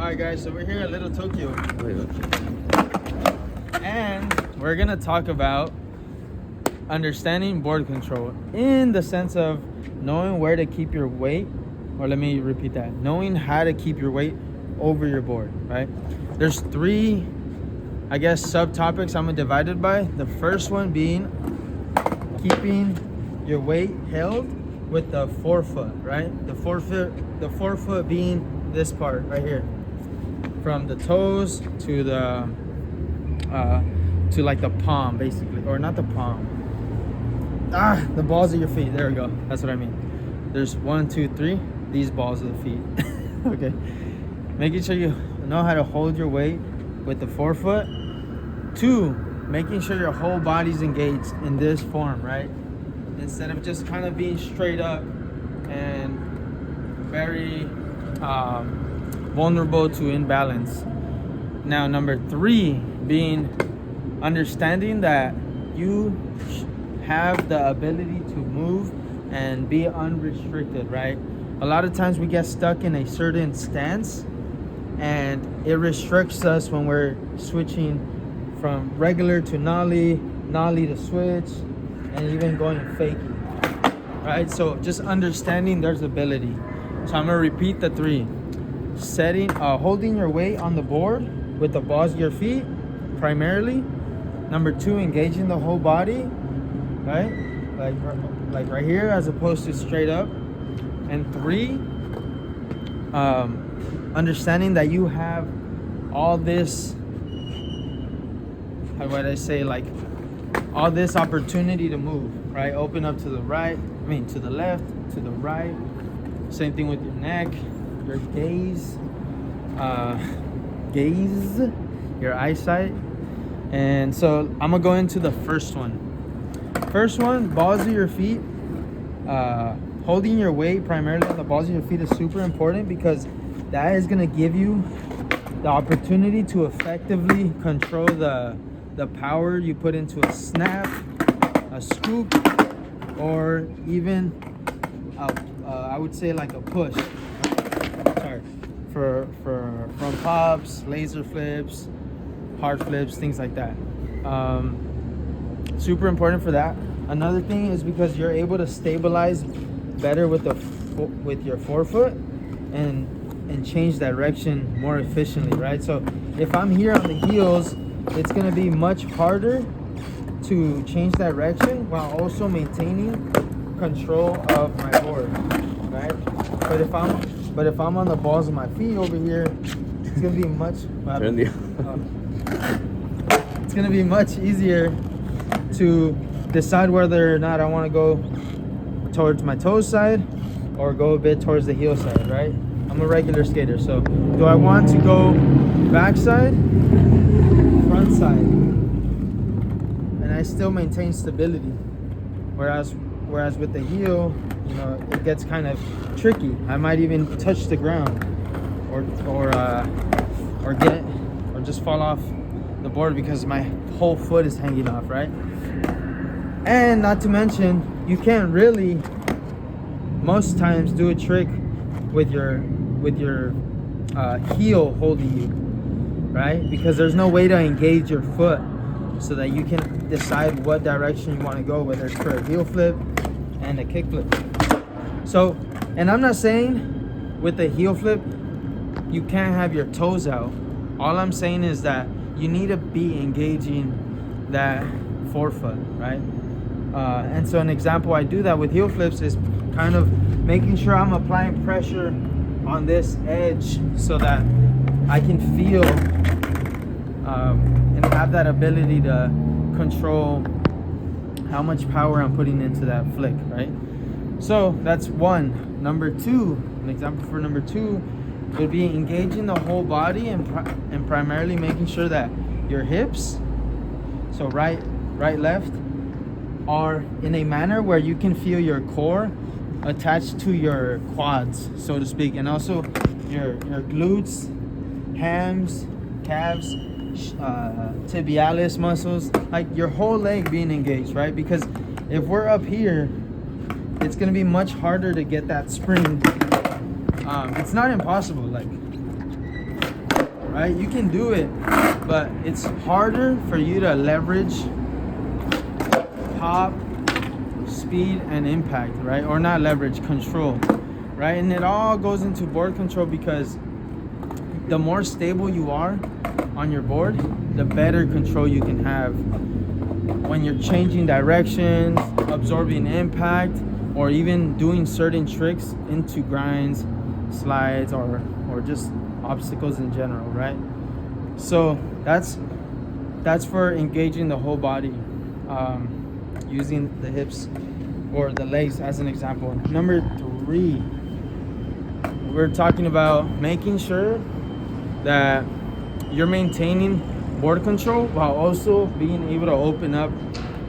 Alright guys, so we're here at Little Tokyo. And we're gonna talk about understanding board control in the sense of knowing where to keep your weight, or let me repeat that, knowing how to keep your weight over your board, right? There's three, I guess, subtopics I'm gonna divide it by. The first one being keeping your weight held with the forefoot, right? The forefoot being this part right here, from the toes to the to like the palm, basically, or not the palm. The balls of your feet. There we go. That's what I mean. There's 1, 2, 3. These balls of the feet. Okay. Making sure you know how to hold your weight with the forefoot. 2, making sure your whole body's engaged in this form, right? Instead of just kind of being straight up and very vulnerable to imbalance. Now, number 3 being understanding that you have the ability to move and be unrestricted, right? A lot of times we get stuck in a certain stance and it restricts us when we're switching from regular to nollie to switch, and even going fakie, right? So just understanding there's ability. So I'm gonna repeat the 3. Holding your weight on the board with the balls of your feet primarily. Number 2, engaging the whole body, right? Like right here, as opposed to straight up. And 3, understanding that you have all this, how would I say, like all this opportunity to move, right? Open up to the right, to the left, to the right. Same thing with your neck, your gaze, your eyesight. And so I'm gonna go into the first one. First one, balls of your feet. Holding your weight primarily on the balls of your feet is super important, because that is gonna give you the opportunity to effectively control the power you put into a snap, a scoop, or even I would say like a push. Sorry, for front pops, laser flips, hard flips, things like that. Super important for that. Another thing is because you're able to stabilize better with your forefoot and change direction more efficiently, right? So if I'm here on the heels, it's going to be much harder to change direction while also maintaining control of my board, right? But if I'm on the balls of my feet over here, it's going to be it's going to be much easier to decide whether or not I want to go towards my toe side or go a bit towards the heel side, right? I'm a regular skater, so do I want to go back side, front side, and I still maintain stability? Whereas with the heel, it gets kind of tricky. I might even touch the ground or just fall off the board because my whole foot is hanging off, right? And not to mention, you can't really most times do a trick with your heel holding you, right? Because there's no way to engage your foot so that you can decide what direction you want to go, whether it's for a heel flip and a kick flip. So, and I'm not saying with the heel flip you can't have your toes out. All I'm saying is that you need to be engaging that forefoot, right? And so an example I do that with heel flips is kind of making sure I'm applying pressure on this edge so that I can feel and have that ability to control how much power I'm putting into that flick, right? So that's 1. Number 2, an example for number 2 would be engaging the whole body and primarily making sure that your hips, so right, left, are in a manner where you can feel your core attached to your quads, so to speak, and also your glutes, hams, calves, tibialis muscles, like your whole leg being engaged, right? Because if we're up here, it's gonna be much harder to get that spring. It's not impossible, like right? You can do it, but it's harder for you to leverage pop, speed, and impact, right? Or not leverage, control, right? And it all goes into board control, because the more stable you are on your board, the better control you can have when you're changing directions, absorbing impact, or even doing certain tricks into grinds, slides, or just obstacles in general, right? So that's for engaging the whole body, using the hips or the legs as an example. Number 3, we're talking about making sure that you're maintaining board control while also being able to open up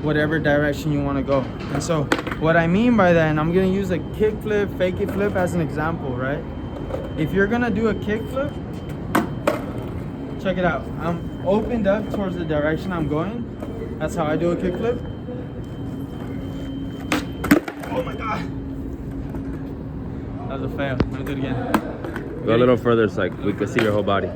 whatever direction you want to go. And so what I mean by that, and I'm going to use a kick flip, fakie flip as an example, right? If you're going to do a kick flip, check it out. I'm opened up towards the direction I'm going. That's how I do a kick flip. Oh my God. That was a fail. I'm going to do it again. Go a little further so we can see your whole body.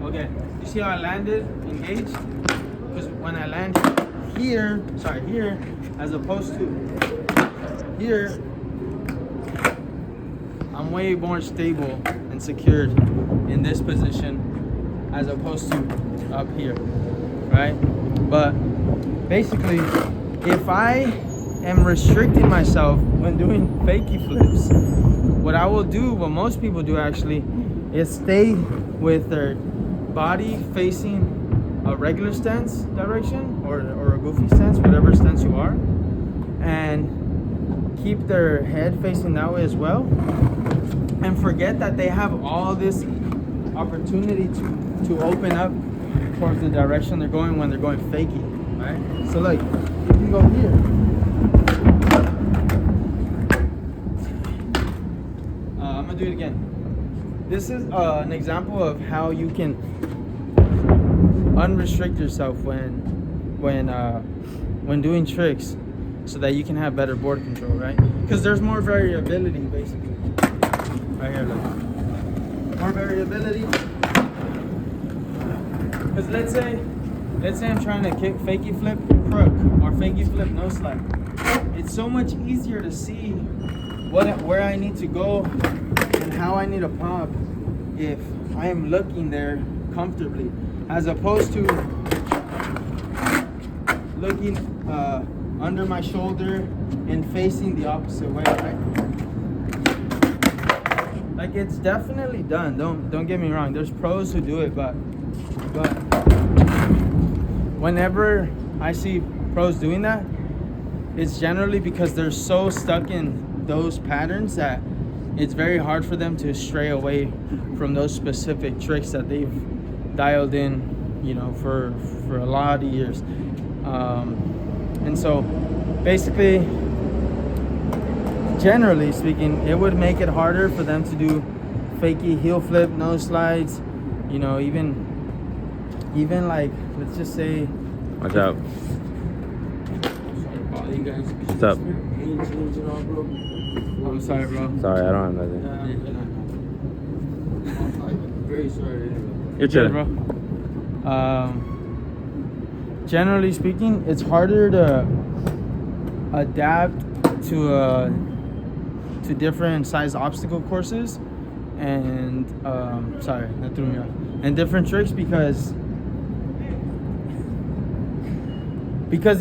Okay. You see how I landed engaged? Because when I land here, here, as opposed to here, I'm way more stable and secured in this position as opposed to up here, right? But basically, if I am restricting myself when doing fakie flips, what I will do, what most people do actually, is stay with their body facing a regular stance direction or a goofy stance, whatever stance you are, and keep their head facing that way as well, and forget that they have all this opportunity to open up towards the direction they're going when they're going fakie, right? So like, you can go here. I'm gonna do it again. This is an example of how you can unrestrict yourself when doing tricks, so that you can have better board control, right? Because there's more variability, basically. Right here, look. More variability. Because let's say I'm trying to kick fakie flip crook or fakie flip no slide. It's so much easier to see where I need to go and how I need to pop if I am looking there comfortably, as opposed to looking under my shoulder and facing the opposite way, right? Like, it's definitely done. Don't get me wrong. There's pros who do it, but whenever I see pros doing that, it's generally because they're so stuck in those patterns that it's very hard for them to stray away from those specific tricks that they've dialed in, you know, for a lot of years. And so basically, generally speaking, it would make it harder for them to do fakie heel flip, no slides, you know, even like, let's just say, watch out. What's up? I'm sorry, bro. Sorry, I don't have nothing. I'm very sorry. You're chilling, bro. Generally speaking, it's harder to adapt to different size obstacle courses and sorry, that threw me off. And different tricks because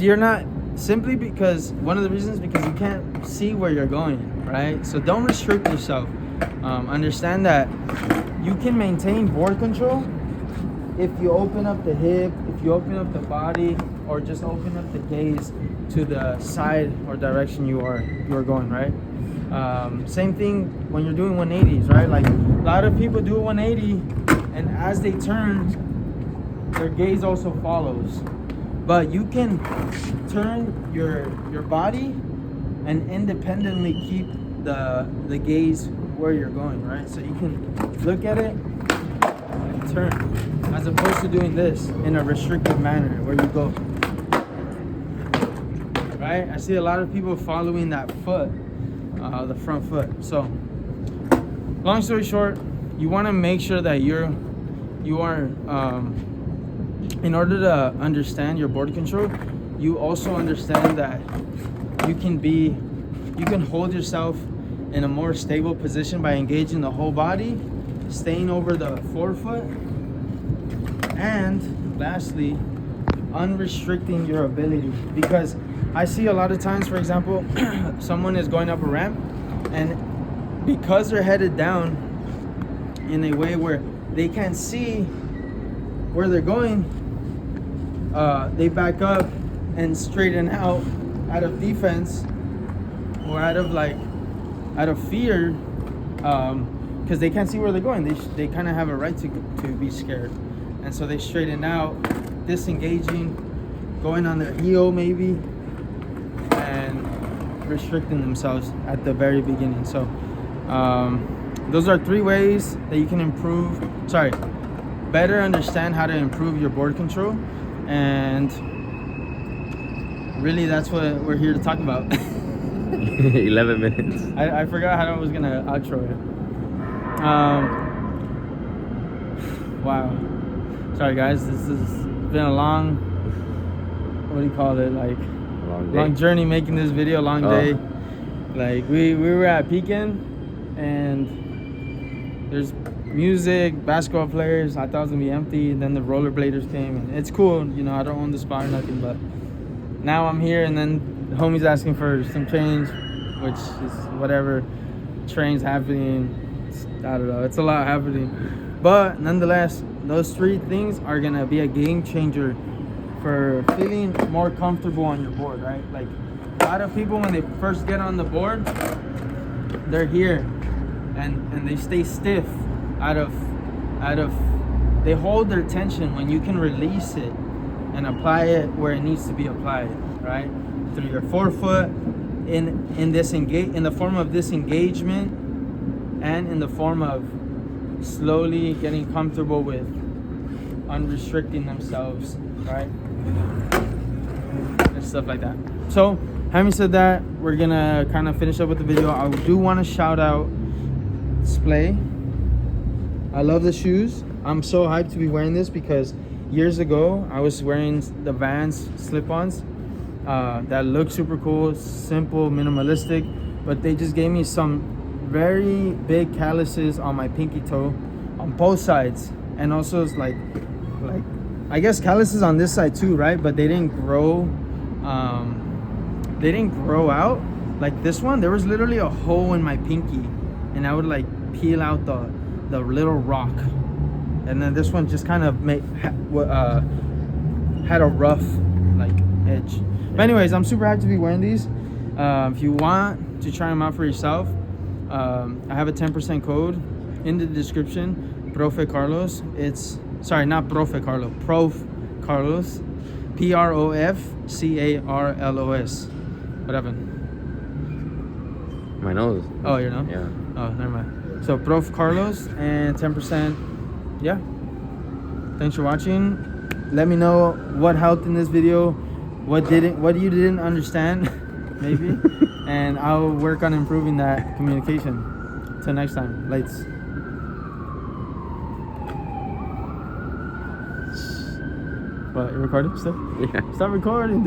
you're not, simply because one of the reasons, because you can't see where you're going, right? So don't restrict yourself. Understand that you can maintain board control if you open up the hip, if you open up the body, or just open up the gaze to the side or direction you are going, right? Same thing when you're doing 180s, right? Like, a lot of people do a 180, and as they turn, their gaze also follows. But you can turn your body and independently keep the gaze where you're going, right? So you can look at it and turn, as opposed to doing this in a restricted manner where you go, right? I see a lot of people following that foot, the front foot. So, long story short, you want to make sure that you are, in order to understand your board control, you also understand that you can hold yourself in a more stable position by engaging the whole body, staying over the forefoot, and lastly, unrestricting your ability. Because I see a lot of times, for example, someone is going up a ramp, and because they're headed down in a way where they can't see where they're going, they back up and straighten out of defense or out of fear, because they can't see where they're going. They kind of have a right to be scared, and so they straighten out, disengaging, going on their heel maybe, and restricting themselves at the very beginning. So those are 3 ways that you can better understand how to improve your board control, and really that's what we're here to talk about. 11 minutes. I forgot how I was gonna outro it. Wow. Sorry guys, this has been a long, what do you call it? Like long journey making this video, long day. Like we were at Pekin, and there's music, basketball players. I thought it was gonna be empty, and then the rollerbladers came, and it's cool, you know, I don't own the spot or nothing, but now I'm here, and then the homie's asking for some change, which is whatever. Trains happening, I don't know, it's a lot happening, but nonetheless, those 3 things are gonna be a game changer for feeling more comfortable on your board, right? Like a lot of people, when they first get on the board, they're here and they stay stiff they hold their tension when you can release it and apply it where it needs to be applied, right? Through your forefoot, in the form of disengagement, and in the form of slowly getting comfortable with unrestricting themselves, right? And stuff like that. So, having said that, we're gonna kind of finish up with the video. I do want to shout out SPLAY. I love the shoes. I'm so hyped to be wearing this because years ago I was wearing the Vans slip-ons that look super cool, simple, minimalistic, but they just gave me some very big calluses on my pinky toe on both sides, and also it's like I guess calluses on this side too, right? But they didn't grow out like this one. There was literally a hole in my pinky, and I would like peel out the little rock, and then this one just kind of had a rough like edge. But anyways, I'm super happy to be wearing these. If you want to try them out for yourself, I have a 10% code in the description. Profe Carlos. It's sorry, not Profe Carlos. Prof Carlos. PROFCARLOS. What happened? My nose. Oh, your nose? Yeah. Oh, never mind. So Prof Carlos and 10%. Yeah. Thanks for watching. Let me know what helped in this video, what you didn't understand, maybe, and I'll work on improving that communication. Till next time, lights. What, you recording still? Yeah. Stop recording.